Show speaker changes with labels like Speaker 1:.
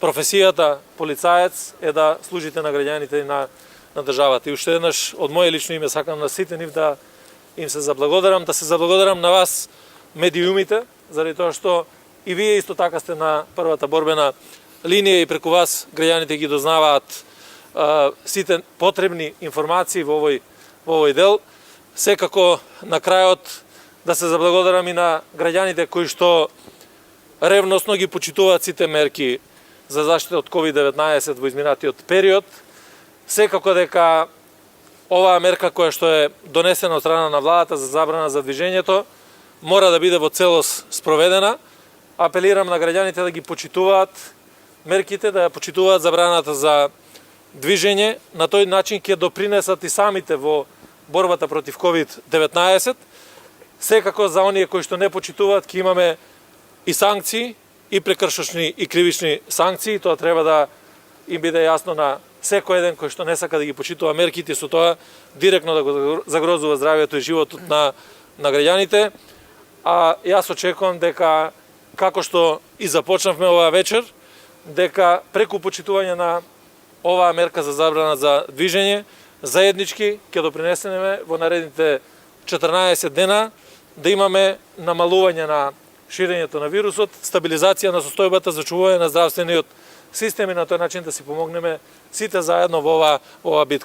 Speaker 1: професијата полицаец е да служите на граѓаните и на државата. И уште еднаш од моје лично име сакам на сите нив да им се заблагодарам, да се заблагодарам на вас медиумите, заради тоа што и вие исто така сте на првата борбена линија и преку вас граѓаните ги дознаваат сите потребни информации во овој дел. Секако на крајот да се заблагодарам и на граѓаните кои што ревносно ги почитуваат сите мерки за заштита од COVID-19 во изминатиот период. Секако дека оваа мерка која што е донесена од страна на владата за забрана за движењето мора да биде во целост спроведена. Апелирам на граѓаните да ги почитуваат мерките, да ја почитуваат забраната за движење. На тој начин ќе допринесат и самите во борбата против COVID-19. Секако за оние кои што не почитуваат ќе имаме и санкции, и прекршочни и кривични санкции. Тоа треба да им биде јасно на секој еден кој што не сака да ги почитува мерките, со тоа директно да го загрозува здравјето и животот на граѓаните. А јас очекувам дека, како што и започнавме оваа вечер, дека преку почитување на оваа мерка за забрана за движење, заеднички ќе допринесеме во наредните 14 дена да имаме намалување на ширењето на вирусот, стабилизација на состојбата, зачувување на здравствениот систем и на тој начин да си помогнеме сите заедно во оваа битка.